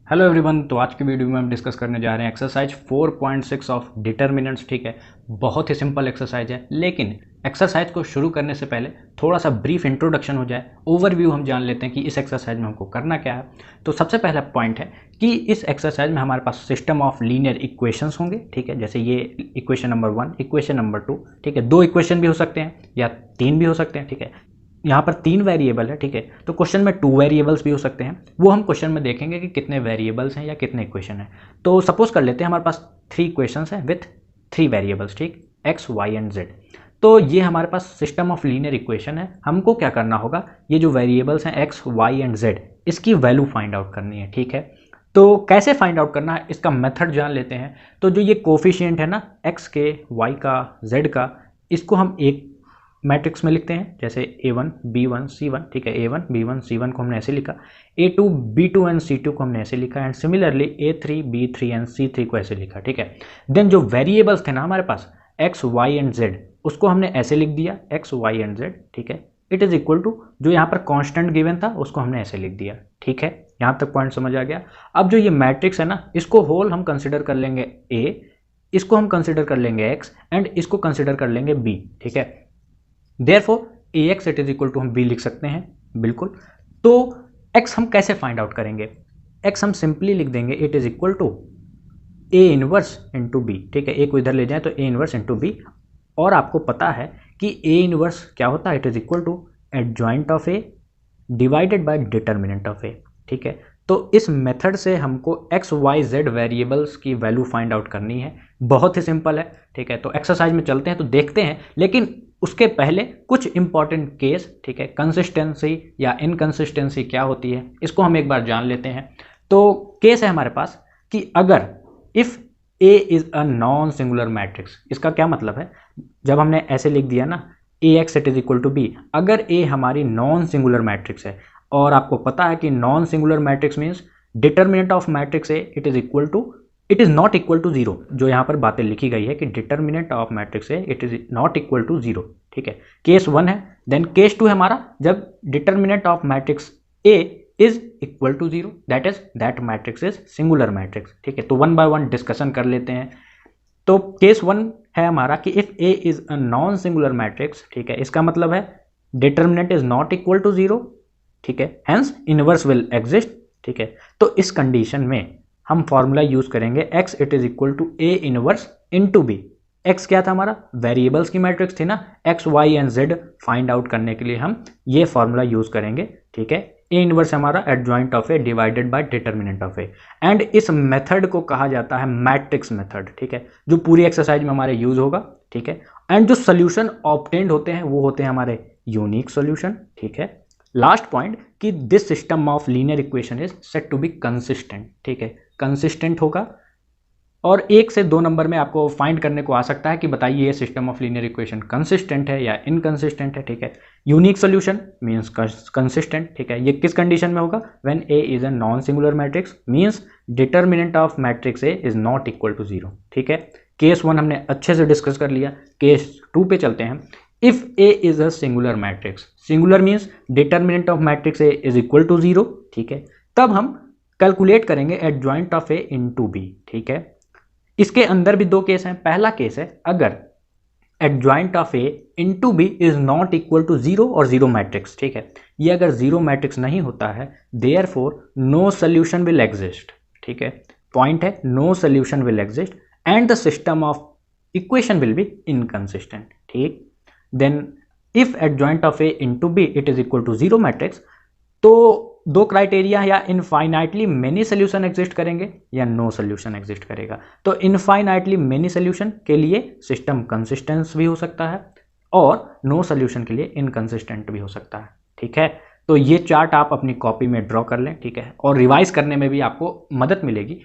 Hello everyone. तो आज की वीडियो में हम डिस्कस करने जा रहे हैं एक्सरसाइज 4.6 ऑफ डिटर्मिनेंट्स। ठीक है, बहुत ही सिंपल एक्सरसाइज है, लेकिन एक्सरसाइज को शुरू करने से पहले थोड़ा सा ब्रीफ इंट्रोडक्शन हो जाए, ओवरव्यू हम जान लेते हैं कि इस एक्सरसाइज में हमको करना क्या है। तो सबसे पहला पॉइंट है कि इस एक्सरसाइज में हमारे पास सिस्टम ऑफ लीनियर इक्वेशंस होंगे। ठीक है, जैसे ये इक्वेशन नंबर 1, इक्वेशन नंबर 2। ठीक है, 2 इक्वेशन भी हो सकते हैं या 3 भी हो सकते हैं। ठीक है, यहाँ पर 3 वेरिएबल है। ठीक है, तो क्वेश्चन में 2 वेरिएबल्स भी हो सकते हैं, वो हम क्वेश्चन में देखेंगे कि कितने वेरिएबल्स हैं या कितने इक्वेशन हैं। तो सपोज कर लेते हैं हमारे पास 3 इक्वेशंस हैं विथ 3 वेरिएबल्स। ठीक, एक्स वाई एंड जेड। तो ये हमारे पास सिस्टम ऑफ लीनियर इक्वेशन है। हमको क्या करना होगा, ये जो वेरिएबल्स हैं एक्स वाई एंड जेड, इसकी वैल्यू फाइंड आउट करनी है। ठीक है, तो कैसे फाइंड आउट करना है इसका मेथड जान लेते हैं। तो जो ये कोफिशिएंट है ना, एक्स के, वाई का, जेड का, इसको हम एक मैट्रिक्स में लिखते हैं, जैसे A1 B1 C1। ठीक है, A1 B1 C1 को हमने ऐसे लिखा, A2 B2 एंड C2 को हमने ऐसे लिखा, and similarly A3 B3 and C3 को ऐसे लिखा। ठीक है, देन जो वेरिएबल्स थे ना हमारे पास x y एंड z, उसको हमने ऐसे लिख दिया, x y एंड z। ठीक है, इट इज इक्वल टू जो यहाँ पर कांस्टेंट गिवन था उसको हमने ऐसे लिख दिया। ठीक है, यहाँ तक पॉइंट समझ आ गया। अब जो ये मैट्रिक्स है ना, इसको होल हम कंसिडर कर लेंगे A, इसको हम कंसिडर कर लेंगे x एंड इसको कंसिडर कर लेंगे B। ठीक है, therefore ax it is equal to हम b लिख सकते हैं, बिल्कुल। तो x हम कैसे फाइंड आउट करेंगे, x हम सिंपली लिख देंगे it is equal to a inverse into B. ठीक है, a को इधर ले जाएं तो a इनवर्स इंटू बी, और आपको पता है कि a इनवर्स क्या होता है, it is equal to adjoint of a divided by determinant of a। ठीक है, तो इस मेथड से हमको x y z वेरिएबल्स की वैल्यू फाइंड आउट करनी है। बहुत ही सिंपल है। ठीक है, तो एक्सरसाइज में चलते हैं तो देखते हैं, लेकिन उसके पहले कुछ इंपॉर्टेंट केस। ठीक है, कंसिस्टेंसी या इनकंसिस्टेंसी क्या होती है इसको हम एक बार जान लेते हैं। तो केस है हमारे पास कि अगर if A is a non singular matrix, इसका क्या मतलब है, जब हमने ऐसे लिख दिया ना AX it is equal to B, अगर A हमारी नॉन सिंगुलर मैट्रिक्स है, और आपको पता है कि non singular matrix means determinant of matrix A it is equal to, it is not equal to zero. जो यहाँ पर बातें लिखी गई है कि determinant of matrix A it is not equal to zero. ठीक है, केस 1 है। देन केस 2 है हमारा जब determinant of matrix A is equal to zero, that is that matrix is singular matrix. ठीक है, तो 1 बाय 1 डिस्कशन कर लेते हैं। तो केस 1 है हमारा कि if A is a non singular matrix, ठीक है, इसका मतलब है determinant is not equal to zero. ठीक है, हेंस इनवर्स विल एग्जिस्ट। ठीक है, तो इस कंडीशन में हम फॉर्मूला यूज करेंगे x it is equal to a inverse into b। x क्या था हमारा, वेरिएबल्स की मैट्रिक्स थी ना, x y and z find out करने के लिए हम ये फॉर्मूला यूज करेंगे। ठीक है, a इनवर्स हमारा adjoint of a divided by determinant of a, and इस मेथड को कहा जाता है मैट्रिक्स मेथड। ठीक है, जो पूरी एक्सरसाइज में हमारे यूज होगा। ठीक है, एंड जो सोल्यूशन ऑब्टेन्ड होते हैं वो होते हैं हमारे यूनिक सोल्यूशन। ठीक है, लास्ट पॉइंट कि this system of linear equation is set to be consistent. ठीक है, कंसिस्टेंट होगा, और 1 से 2 नंबर में आपको फाइंड करने को आ सकता है कि बताइए ये system of linear equation consistent है या इनकंसिस्टेंट है। ठीक है, यूनिक सोल्यूशन मींस कंसिस्टेंट। ठीक है, ये किस कंडीशन में होगा, when A is a non singular matrix means determinant of matrix A is not equal to zero. ठीक है, केस 1 हमने अच्छे से डिस्कस कर लिया। केस 2 पे चलते हैं। If a is a singular matrix, singular means determinant of matrix a is equal to 0। ठीक है, तब हम कैलकुलेट करेंगे adjoint of a into b। ठीक है, इसके अंदर भी 2 केस हैं। पहला केस है अगर adjoint of a into b is not equal to 0 और 0 मैट्रिक्स। ठीक है, ये अगर 0 मैट्रिक्स नहीं होता है, therefore no solution will exist। ठीक है, पॉइंट है no solution will exist and the system of equation will be inconsistent। ठीक, then if adjoint of A into B it is equal to 0 matrix, तो 2 criteria, या infinitely many solution exist करेंगे या no solution exist करेगा। तो infinitely many solution के लिए system consistent भी हो सकता है, और नो सोल्यूशन के लिए इनकंसिस्टेंट भी हो सकता है। ठीक है, तो ये चार्ट आप अपनी कॉपी में ड्रॉ कर लें। ठीक है, और रिवाइज करने में भी आपको मदद मिलेगी।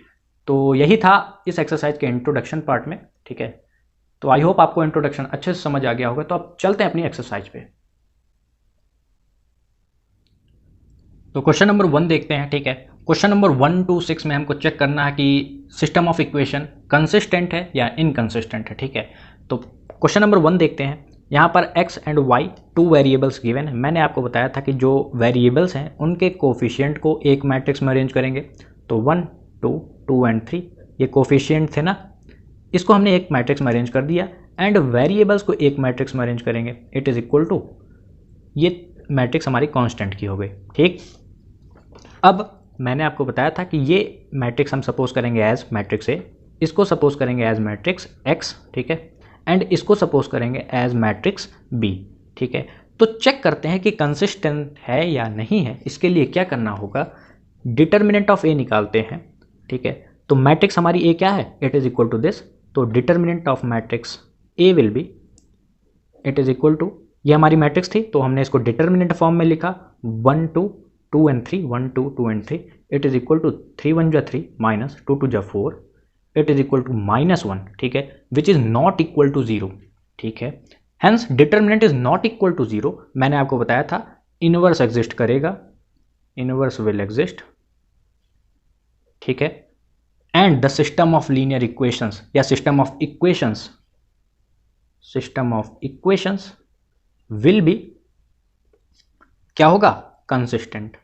तो यही था इस एक्सरसाइज के इंट्रोडक्शन पार्ट में। ठीक है, तो आई होप आपको इंट्रोडक्शन अच्छे से समझ आ गया होगा। तो अब चलते हैं अपनी एक्सरसाइज पे। तो क्वेश्चन नंबर 1 देखते हैं। ठीक है, क्वेश्चन नंबर 1 to 6 में हमको चेक करना है कि सिस्टम ऑफ इक्वेशन कंसिस्टेंट है या इनकंसिस्टेंट है। ठीक है, तो क्वेश्चन नंबर 1 देखते हैं। यहाँ पर x and y 2 variables given है। मैंने आपको बताया था कि जो वेरिएबल्स हैं उनके कोफिशिएंट को एक मैट्रिक्स में अरेंज करेंगे। तो 1 2 2 एंड 3 ये कोफिशिएंट थे ना, इसको हमने एक मैट्रिक्स में अरेंज कर दिया एंड वेरिएबल्स को एक मैट्रिक्स में अरेंज करेंगे। इट इज़ इक्वल टू, ये मैट्रिक्स हमारी कांस्टेंट की हो गई। ठीक, अब मैंने आपको बताया था कि ये मैट्रिक्स हम सपोज करेंगे एज मैट्रिक्स ए, इसको सपोज करेंगे एज मैट्रिक्स एक्स, ठीक है, एंड इसको सपोज करेंगे एज मैट्रिक्स बी। ठीक है, तो चेक करते हैं कि कंसिस्टेंट है या नहीं है। इसके लिए क्या करना होगा, डिटर्मिनेंट ऑफ ए निकालते हैं। ठीक है, तो मैट्रिक्स हमारी ए क्या है, it is equal to this, तो determinant of matrix A will be, it is equal to, ये हमारी मैट्रिक्स थी तो हमने इसको डिटर्मिनेंट फॉर्म में लिखा 1 2 2 and 3, 1 2 2 and 3, it is equal to 3 1 जा 3 माइनस 2 2 जा 4, इट इज इक्वल टू -1, ठीक है, which is not equal to 0। ठीक है, hence determinant is not equal to 0। मैंने आपको बताया था इनवर्स एग्जिस्ट करेगा, इनवर्स विल एग्जिस्ट, ठीक है, and the system of linear equations या system of equations will be, क्या होगा, कंसिस्टेंट।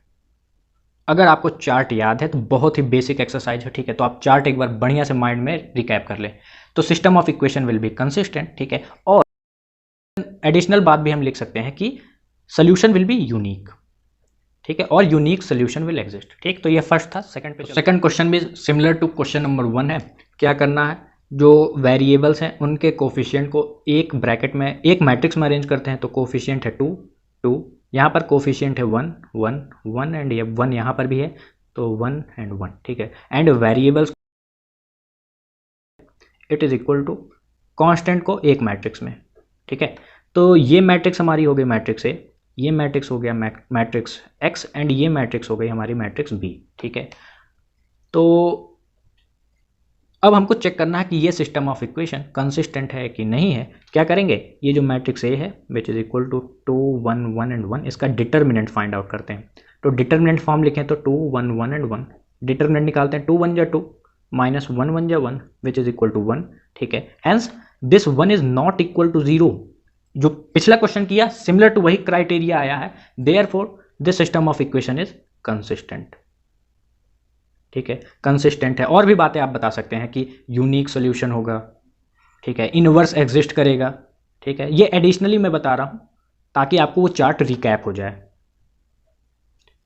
अगर आपको चार्ट याद है तो बहुत ही बेसिक एक्सरसाइज है, ठीक है, तो आप चार्ट एक बार बढ़िया से माइंड में रिकैप कर लें। तो system of equation will be consistent, ठीक है, और एडिशनल बात भी हम लिख सकते हैं कि सोल्यूशन विल बी यूनिक, ठीक है, और यूनिक सोल्यूशन विल एग्जिस्ट। ठीक, तो ये फर्स्ट था। सेकंड क्वेश्चन भी सिमिलर टू क्वेश्चन नंबर 1 है। क्या करना है, जो वेरिएबल्स हैं उनके कोफिशिएंट को एक ब्रैकेट में, एक मैट्रिक्स में अरेंज करते हैं। तो कोफिशिएंट है 2 2, यहाँ पर कोफिशिएंट है 1 1 1 एंड ये 1 यहाँ पर भी है, तो 1 एंड 1, ठीक है, and variables it is equal to constant को एक मैट्रिक्स में। ठीक है, तो ये मैट्रिक्स हमारी हो गई मैट्रिक्स ए, ये मैट्रिक्स हो गया मैट्रिक्स एक्स, एंड ये मैट्रिक्स हो गई हमारी मैट्रिक्स बी। ठीक है, तो अब हमको चेक करना है कि ये सिस्टम ऑफ इक्वेशन कंसिस्टेंट है कि नहीं है। क्या करेंगे, ये जो मैट्रिक्स ए है which is equal to 2 1 1 and 1, इसका डिटर्मिनेंट फाइंड आउट करते हैं। तो डिटर्मिनेंट फॉर्म लिखें तो 2 1 1 एंड 1, डिटर्मिनेंट निकालते हैं, 2 1 जा 2 माइनस 1 1 जा 1 विच इज इक्वल टू 1। ठीक है, hence this 1 is not equal to 0। जो पिछला क्वेश्चन किया सिमिलर टू वही क्राइटेरिया आया है, therefore this system of equation is consistent. ठीक है, कंसिस्टेंट है। और भी बातें आप बता सकते हैं कि यूनिक सोल्यूशन होगा, ठीक है, इनवर्स एग्जिस्ट करेगा। ठीक है, ये एडिशनली मैं बता रहा हूं ताकि आपको वो चार्ट रिकैप हो जाए।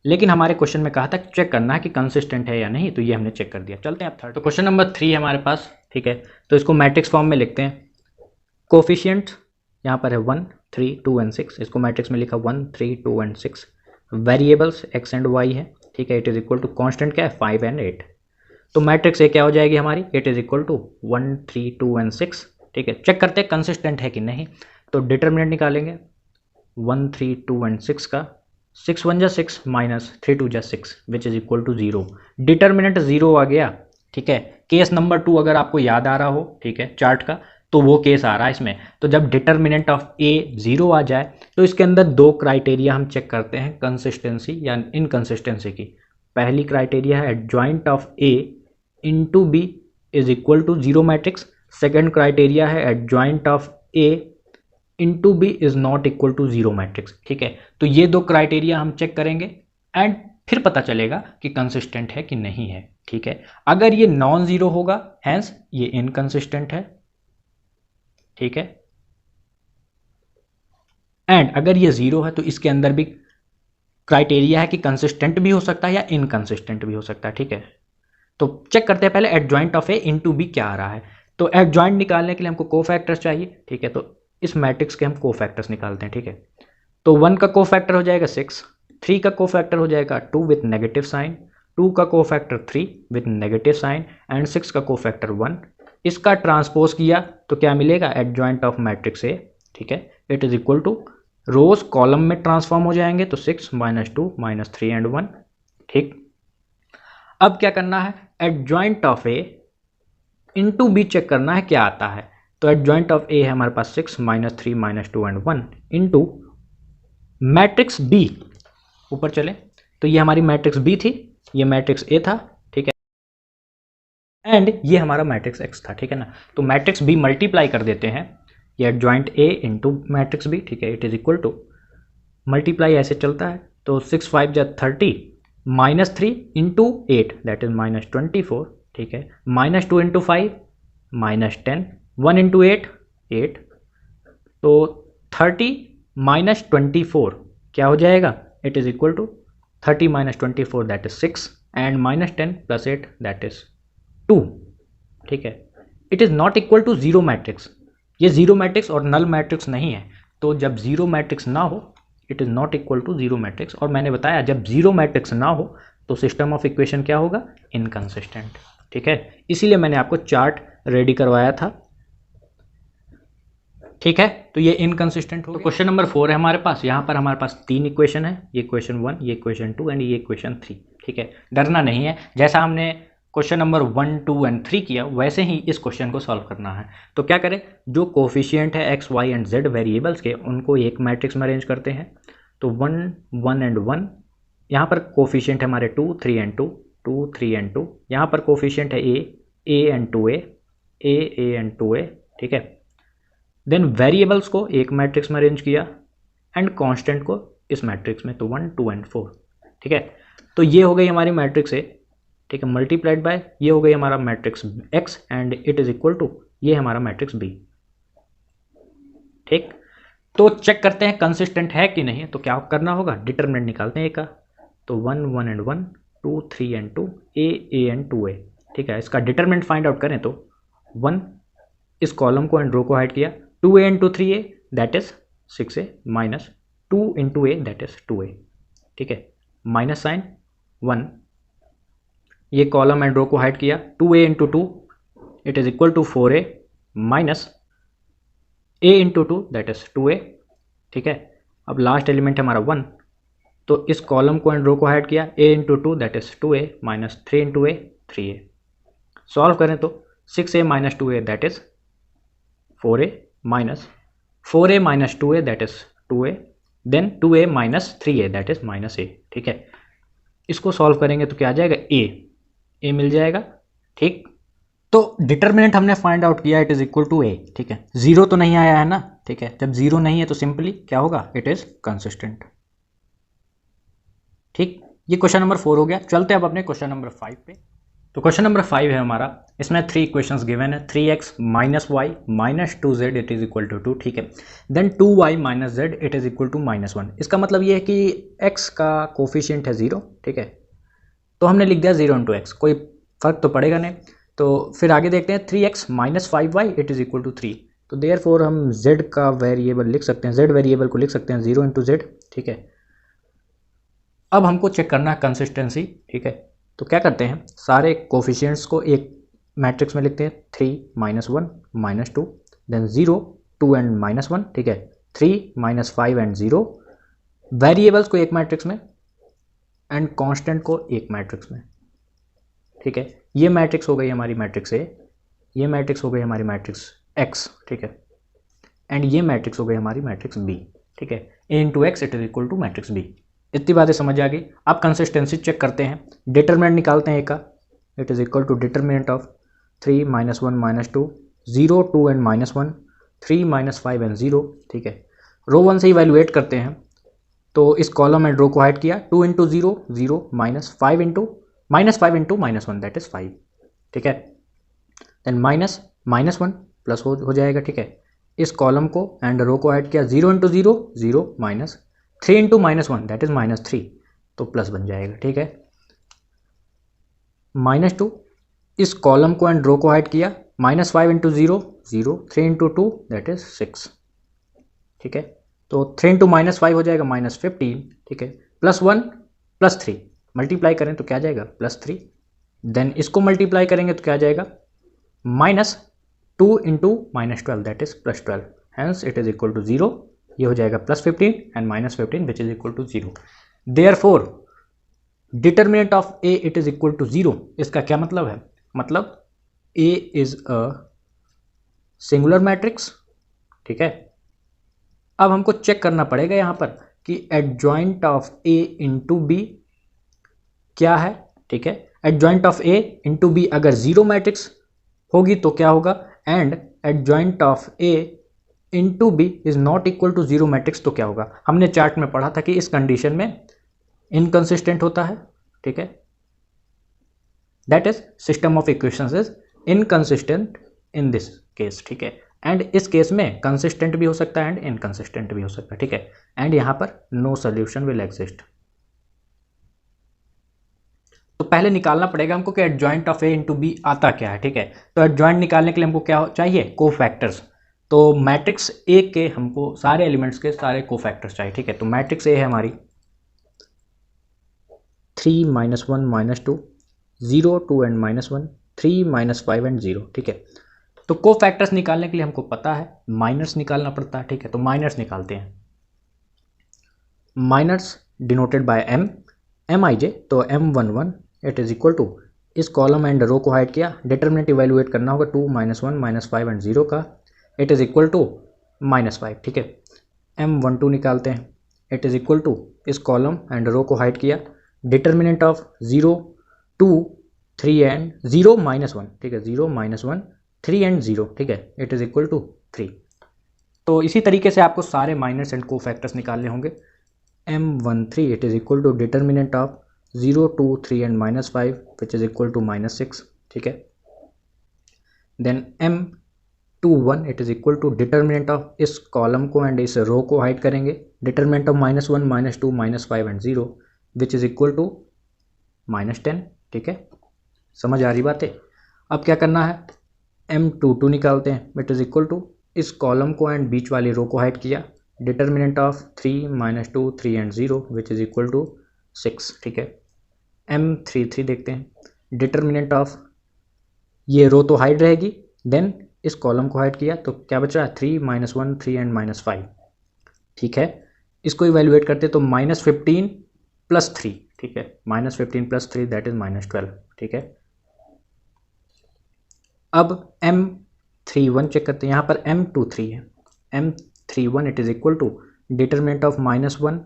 लेकिन हमारे क्वेश्चन में कहा था चेक करना है कि कंसिस्टेंट है या नहीं, तो ये हमने चेक कर दिया। चलते हैं अब थर्ड। तो क्वेश्चन नंबर 3 है हमारे पास, ठीक है, तो इसको मैट्रिक्स फॉर्म में लिखते हैं। कोफिशिएंट यहाँ पर है 1 3 2 एंड 6, इसको मैट्रिक्स में लिखा 1 3 2 and 6। Variables x and y है, ठीक है, it is equal to constant क्या है 5 एंड 8। तो मैट्रिक्स ए क्या हो जाएगी हमारी, it is equal to 1 3 2 and 6। ठीक है, चेक करते हैं कंसिस्टेंट है कि नहीं। तो डिटर्मिनेंट निकालेंगे 1 3 2 एंड 6 का, 6 1 जा 6 माइनस 3 2 जा 6 which is equal to 0। Determinant 0 आ गया। ठीक है, केस नंबर 2 अगर आपको याद आ रहा हो, ठीक है, चार्ट का, तो वो केस आ रहा है इसमें। तो जब डिटर्मिनेंट ऑफ ए 0 आ जाए तो इसके अंदर 2 क्राइटेरिया हम चेक करते हैं कंसिस्टेंसी या इनकंसिस्टेंसी की। पहली क्राइटेरिया है adjoint of A into B is equal to 0 matrix. Second criteria है adjoint of A into B is not equal to 0 matrix. ठीक है, तो ये 2 क्राइटेरिया हम चेक करेंगे एंड फिर पता चलेगा कि कंसिस्टेंट है कि नहीं है। ठीक है, अगर ये नॉन जीरो होगा हैंस ये इनकंसिस्टेंट है। ठीक है, एंड अगर ये 0 है तो इसके अंदर भी क्राइटेरिया है कि कंसिस्टेंट भी हो सकता है या इनकंसिस्टेंट भी हो सकता है। ठीक है, तो चेक करते हैं पहले adjoint of A into B क्या आ रहा है। तो एडजॉइंट निकालने के लिए हमको कोफैक्टर्स चाहिए। ठीक है, तो इस मैट्रिक्स के हम कोफैक्टर्स निकालते हैं। ठीक है, तो 1 का कोफैक्टर हो जाएगा 6, 3 का कोफैक्टर हो जाएगा 2 विथ नेगेटिव साइन, 2 का cofactor 3 with negative sign and 6 का कोफैक्टर 1। इसका ट्रांसपोज किया तो क्या मिलेगा, एडजॉइंट ऑफ मैट्रिक्स ए। ठीक है, it is equal to rows column में ट्रांसफॉर्म हो जाएंगे, तो 6 -2 -3 एंड 1। ठीक, अब क्या करना है, adjoint of A into B check करना है क्या आता है। तो एडजॉइंट ऑफ ए है हमारे पास 6 -3 -2 एंड 1 इंटू मैट्रिक्स बी। ऊपर चले तो ये हमारी मैट्रिक्स बी थी, ये मैट्रिक्स ए था। ठीक है, एंड ये हमारा मैट्रिक्स एक्स था। ठीक है ना, तो मैट्रिक्स बी मल्टीप्लाई कर देते हैं, ये adjoint A into matrix B. ठीक है, it is equal to multiply ऐसे चलता है, तो 6 5 जा 30 -3 इंटू 8 दैट इज -24, ठीक है, -2 इंटू 5 -10, 1 इंटू 8 8, तो 30 -24 क्या हो जाएगा, it is equal to 30 -24 that is 6 and -10 + 8 that is 2, ठीक है। It is not equal to zero matrix, ये जीरो मैट्रिक्स और नल मैट्रिक्स नहीं है, तो जब जीरो मैट्रिक्स ना हो it is not equal to zero matrix. और मैंने बताया जब जीरो मैट्रिक्स ना हो तो सिस्टम ऑफ इक्वेशन क्या होगा, इनकंसिस्टेंट, ठीक है। इसीलिए मैंने आपको चार्ट रेडी करवाया था, ठीक है। तो ये इनकंसिस्टेंट हो गया। तो क्वेश्चन नंबर 4 है हमारे पास, यहाँ पर हमारे पास 3 इक्वेशन है, ये क्वेश्चन 1, ये क्वेश्चन 2 एंड ये क्वेश्चन 3, ठीक है। डरना नहीं है, जैसा हमने क्वेश्चन नंबर 1, 2 एंड 3 किया वैसे ही इस क्वेश्चन को सॉल्व करना है। तो क्या करें, जो कोफिशिएंट है x, y and z variables के उनको एक मैट्रिक्स में अरेंज करते हैं। तो 1, 1 एंड 1, यहाँ पर कोफिशिएंट है हमारे 2, 3 एंड 2, 2, 3 एंड 2, यहाँ पर कोफिशिएंट है a and 2a, a and 2a, ठीक है। देन वेरिएबल्स को एक मैट्रिक्स में अरेंज किया एंड कांस्टेंट को इस मैट्रिक्स में, तो 1, 2 एंड 4, ठीक है। तो ये हो गई हमारी मैट्रिक्स ए, ठीक है, मल्टीप्लाइड बाय ये हो गई हमारा matrix x and it is equal to ये हमारा मैट्रिक्स b, ठीक। तो चेक करते हैं कंसिस्टेंट है कि नहीं। तो क्या करना होगा, डिटरमिनेंट निकालते हैं a का। तो 1, 1 and 1, 2, 3 and 2, a and 2a, ठीक है। इसका डिटरमिनेंट फाइंड आउट करें तो 1 इस कॉलम को एंड रो को हाइड किया, 2a into 3a that is 6a minus 2 into a that is 2a, ठीक है, माइनस साइन 1, ये कॉलम एंड रो को हाइड किया, 2a into 2 it is equal to 4a minus a into 2 that is 2a, ठीक है। अब last element है हमारा 1, तो इस कॉलम को एंड रो को हाइड किया, a into 2 that is 2a minus 3 into a 3a। Solve करें तो 6a minus 2a that is 4a minus 4a minus 2a that is 2a, then 2a minus 3a that is minus a, ठीक है। इसको solve करेंगे तो क्या आ जाएगा, a मिल जाएगा, ठीक। तो डिटरमिनेंट हमने फाइंड आउट किया, it is equal to a, ठीक है। जीरो तो नहीं आया है ना, ठीक है। जब जीरो नहीं है तो सिंपली क्या होगा, इट इज कंसिस्टेंट, ठीक। ये क्वेश्चन नंबर 4 हो गया। चलते हैं अब अपने क्वेश्चन नंबर 5 पे। तो क्वेश्चन नंबर 5 है हमारा, इसमें 3 इक्वेशंस गिवन है, 3x minus y minus 2z it is equal to 2, ठीक है। Then 2y minus z it is equal to -1। इसका मतलब ये है कि x का कोफिशिएंट है 0, ठीक है। तो हमने लिख दिया 0 इंटू एक्स, कोई फर्क तो पड़ेगा नहीं। तो फिर आगे देखते हैं, 3x minus 5y it is equal to 3। तो देयरफॉर हम z का वेरिएबल लिख सकते हैं, z वेरिएबल को लिख सकते हैं 0 इंटू जेड, ठीक है। अब हमको चेक करना है कंसिस्टेंसी, ठीक है। तो क्या करते हैं, सारे कोफिशिएंट्स को एक मैट्रिक्स में लिखते हैं, 3 -1 -2 देन 0 2 एंड -1, ठीक है, 3 -5 एंड 0, वेरिएबल्स को एक मैट्रिक्स में एंड कांस्टेंट को एक मैट्रिक्स में, ठीक है। ये मैट्रिक्स हो गई हमारी मैट्रिक्स ए, ये मैट्रिक्स हो गई हमारी मैट्रिक्स एक्स, ठीक है, एंड ये मैट्रिक्स हो गई हमारी मैट्रिक्स बी, ठीक है। A into X it is equal to matrix B. इतनी बातें समझ आ गई। अब कंसिस्टेंसी चेक करते हैं, डिटरमिनेंट निकालते हैं ए का, it is equal to determinant of 3 -1 -2 0 2 and -1 3 -5 and 0, ठीक है। रो 1 से इवैल्यूएट करते हैं, तो इस कॉलम एंड रो को हाइड किया, 2 इंटू 0 0 -5 इंटू -1 दैट इज 5, ठीक है। देन -1 प्लस हो जाएगा, ठीक है। इस कॉलम को एंड रो को हाइड किया, 0 into 0 0 minus 3 into -1 that is -3, तो प्लस बन जाएगा, ठीक है। -2 इस कॉलम को एंड रो को हाइड किया, -5 इंटू 0 0 3 इंटू 2 दैट इज 6, ठीक है। तो 3 इंटू -5 हो जाएगा -15, ठीक है, +1 +3 मल्टीप्लाई करें तो क्या जाएगा +3, देन इसको मल्टीप्लाई करेंगे तो क्या जाएगा -2 into -12 that is +12, hence it is equal to 0, ये हो जाएगा +15 and -15 which is equal to 0। Therefore determinant of A it is equal to 0। इसका क्या मतलब है, मतलब A is a singular matrix, ठीक है। अब हमको चेक करना पड़ेगा यहाँ पर कि adjoint of A into B क्या है, ठीक है। Adjoint of A into B अगर 0 मैट्रिक्स होगी तो क्या होगा, and adjoint of A into B is not equal to 0 matrix तो क्या होगा। हमने चार्ट में पढ़ा था कि इस कंडीशन में इनकंसिस्टेंट होता है, ठीक है, that is system of equations is inconsistent in this case, ठीक है। एंड इस केस में कंसिस्टेंट भी हो सकता है एंड इनकंसिस्टेंट भी हो सकता है, ठीक है। एंड यहाँ पर नो सोल्यूशन विल एग्जिस्ट। तो पहले निकालना पड़ेगा हमको कि adjoint of A into B आता क्या है, ठीक है। तो एडजॉइंट निकालने के लिए हमको क्या चाहिए, कोफैक्टर्स। तो मैट्रिक्स ए के हमको सारे एलिमेंट्स के सारे कोफैक्टर्स चाहिए, ठीक है। तो मैट्रिक्स ए है हमारी 3 -1 -2 0 2 एंड -1 3 -5 एंड 0, ठीक है। तो कोफैक्टर्स निकालने के लिए हमको पता है माइनस निकालना पड़ता है, ठीक है। तो माइनस निकालते हैं, minus denoted by M I J. तो M11 it is equal to, इस कॉलम एंड रो को हाइड किया, डिटर्मिनेंट इवेल्युएट करना होगा 2 -1 -5 एंड 0 का, इट इज इक्वल टू -5, ठीक है। M12 निकालते हैं, इट इज इक्वल टू, इस कॉलम एंड रो को हाइड किया, डिटर्मिनेंट ऑफ 0 2 3 एंड 0 -1, ठीक है, 0 -1 3 एंड 0, ठीक है, इट इज इक्वल टू 3। तो इसी तरीके से आपको सारे माइनस एंड कोफैक्टर्स निकालने होंगे। M13 it is equal to determinant of 0 2 3 and -5 which is equal to -6, ठीक है। Then M21 it is equal to determinant of, इस कॉलम को एंड इस रो को हाइड करेंगे, determinant of -1 -2 -5 and 0 which is equal to -10, ठीक है। समझ आ रही बात है। अब क्या करना है, M22 निकालते हैं, इट इज इक्वल टू, इस कॉलम को एंड बीच वाली रो को हाइड किया, determinant of 3 -2 3 and 0 which is equal to 6, ठीक है। M33 देखते हैं, डिटर्मिनेंट ऑफ, ये रो तो हाइड रहेगी, देन इस कॉलम को हाइड किया तो क्या बच रहा है 3 -1 3 एंड -5, ठीक है। इसको इवेल्युएट करते तो -15 + 3, ठीक है, -15 + 3 दैट इज -12, ठीक है। अब M31 चेक करते हैं, यहाँ पर M23 है, M31 it is equal to determinant of -1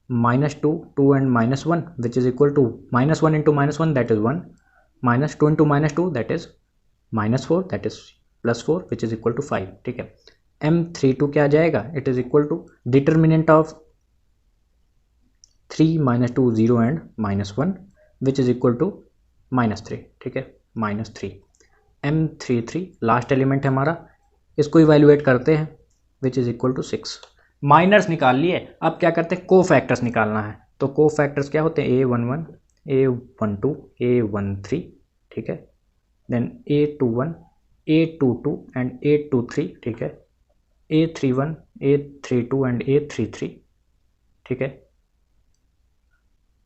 -2 2 and -1 which is equal to -1 into -1 that is 1, -2 into -2 that is -4 that is +4 which is equal to 5, ठीक है। M32 क्या आ जाएगा, it is equal to determinant of 3 -2 0 and -1 which is equal to -3, ठीक है, -3। M33 last element है हमारा, इसको इवेल्युएट करते हैं which is equal to 6। Minors निकाल लिए, अब क्या करते हैं, कोफैक्टर्स निकालना है। तो कोफैक्टर्स क्या होते हैं, A11 A12 A13, ठीक है, then A21 A22 and A23, ठीक है, A31 A32 एंड A33, ठीक है।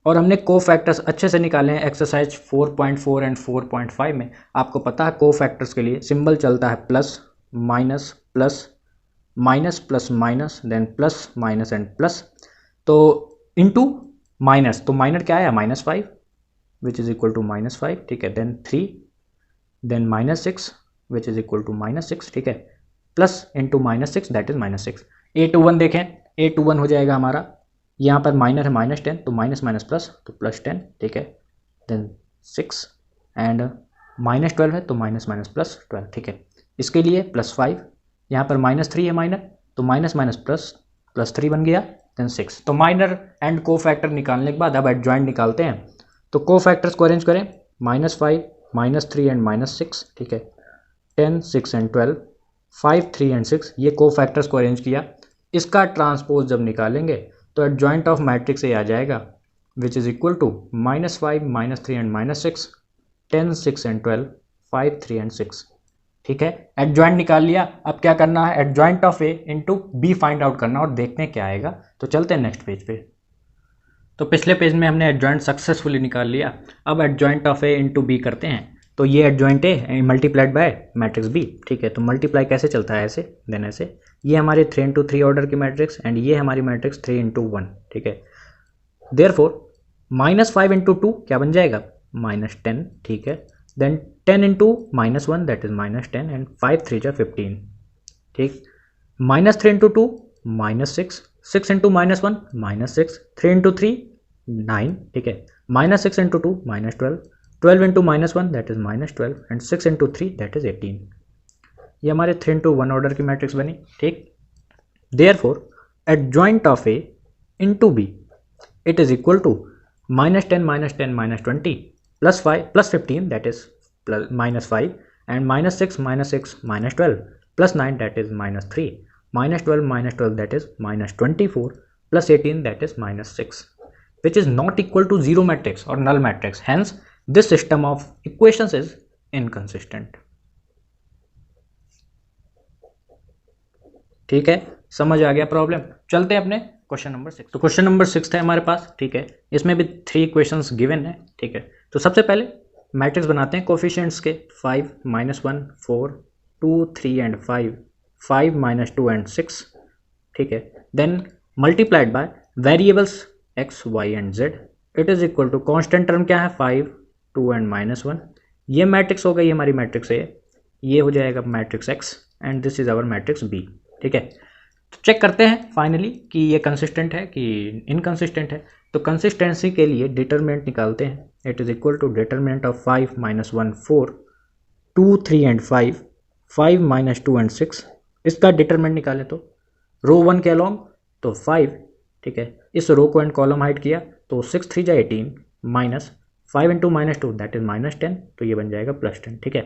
और हमने कोफैक्टर्स अच्छे से निकाले हैं एक्सरसाइज 4.4 एंड 4.5 में। आपको पता है कोफैक्टर्स के लिए सिंबल चलता है plus minus plus minus plus minus, then plus minus and plus, तो इनटू माइनस, तो माइनर क्या है -5 विच इज इक्वल टू -5, ठीक है, then 3, then -6 which is equal to -6, ठीक है, plus into -6 that is -6। A21 देखें, A21 हो जाएगा हमारा, यहाँ पर माइनर है -10 तो माइनस माइनस प्लस तो +10, ठीक है, देन 6 एंड -12 है तो माइनस माइनस प्लस 12, ठीक है। इसके लिए +5, यहाँ पर -3 है माइनर तो माइनस माइनस प्लस +3 बन गया, देन 6। तो माइनर एंड कोफैक्टर निकालने के बाद अब एडजॉइंट निकालते हैं। तो कोफैक्टर्स को अरेंज करें, -5 -3 एंड -6, ठीक है, 10 6 एंड 12 5 3 एंड 6, ये कोफैक्टर्स को अरेंज किया। इसका ट्रांसपोज जब निकालेंगे तो एडजॉइंट ऑफ मैट्रिक्स ए आ जाएगा which is equal to -5 -3 and -6 10 6 and 12 5 3 and 6, ठीक है। एडजॉइंट निकाल लिया, अब क्या करना है, adjoint of A into B find out करना और देखते हैं क्या आएगा। तो चलते हैं नेक्स्ट पेज पे। तो पिछले पेज में हमने एडजॉइंट सक्सेसफुली निकाल लिया, अब adjoint of A into B करते हैं। तो ये adjoint A multiplied by matrix B, ठीक है। तो मल्टीप्लाई कैसे चलता है, ऐसे देन ऐसे, ये हमारे 3 इंटू 3 ऑर्डर की मैट्रिक्स एंड ये हमारी मैट्रिक्स 3 इंटू 1, ठीक है। देयरफॉर -5 इंटू 2 क्या बन जाएगा, -10, ठीक है, then 10 into -1 that is -10 and 5 3 जा 15, ठीक, -3 इंटू 2 -6 6 इंटू -1 -6 3 इंटू 3 9, ठीक है, -6 into 2 -12 12 into -1 that is -12 and 6 into 3 that is 18। ये हमारे 3 इंटू 1 ऑर्डर की मैट्रिक्स बनी, ठीक। Therefore adjoint of A into B it is equal to -10 -10 -20 +5 +15 that is -5 and -6 -6 -12 +9 that is -3 -12 -12 that is -24 +18 that is -6, which is not equal to zero matrix or null matrix. Hence this system of equations is inconsistent. ठीक है, समझ आ गया problem. चलते हैं अपने question number 6। तो question number 6 है हमारे पास, ठीक है। इसमें भी 3 इक्वेशंस गिवन है, ठीक है। तो सबसे पहले मैट्रिक्स बनाते हैं कोफिशिएंट्स के 5 -1 4 2 3 एंड 5 5 -2 एंड 6, ठीक है। Then multiplied by variables x y and z, it is equal to constant term क्या है 5 2 एंड -1। ये मैट्रिक्स हो गई हमारी मैट्रिक्स ए, ये हो जाएगा matrix x and this is our matrix b, ठीक है। तो चेक करते हैं फाइनली कि ये कंसिस्टेंट है कि इनकंसिस्टेंट है। तो कंसिस्टेंसी के लिए डिटरमिनेंट निकालते हैं। It is equal to determinant of 5 -1 4 2 3 and 5 5 -2 and 6। इसका डिटरमिनेंट निकालें तो रो 1 के अलॉन्ग तो 5, ठीक है। इस रो को एंड कॉलम हाइट किया तो 6 3 जा 18 माइनस 5 इंटू -2 दैट इज -10, तो ये बन जाएगा +10, ठीक है।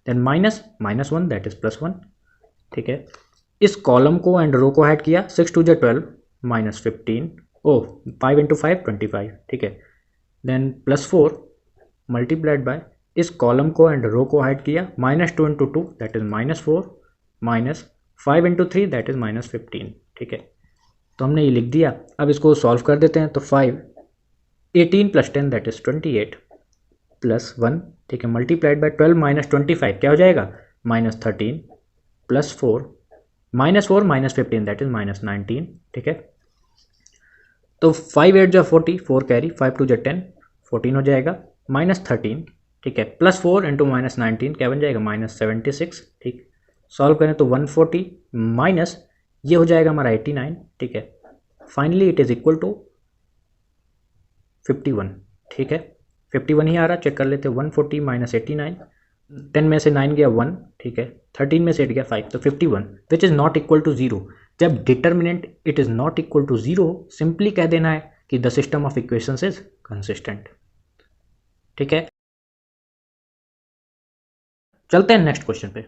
देन -1 दैट इज +1, ठीक है। इस कॉलम को एंड रो को ऐड किया 6 2 जा 12 -15 5 इंटू 5 25, ठीक है। देन +4 मल्टीप्लाइड बाय इस कॉलम को एंड रो को ऐड किया -2 into 2 that is -4 minus 5 into 3 that is -15, ठीक है। तो हमने ये लिख दिया। अब इसको सॉल्व कर देते हैं। तो 5 18 + 10 दैट इज 28 +1, ठीक है, मल्टीप्लाइड बाय 12 - 25 क्या हो जाएगा -13 +4 -4 -15 दैट इज -19, ठीक है। तो 5 8 जा 40 4 कैरी 5 2 जा 10 14 हो जाएगा -13, ठीक है, +4 इंटू -19 क्या बन जाएगा -76, ठीक। सॉल्व करें तो 140 माइनस ये हो जाएगा हमारा 89, ठीक है। Finally it is equal to 51, ठीक है। 51 ही आ रहा, चेक कर लेते हैं। 140 माइनस 89, 10 में से 9 गया 1, ठीक है। 13 में से 8 गया 5, तो 51 which is not equal to 0। जब determinant it is not equal to 0, simply कह देना है कि the system of equations is consistent, ठीक है। चलते हैं नेक्स्ट क्वेश्चन पे।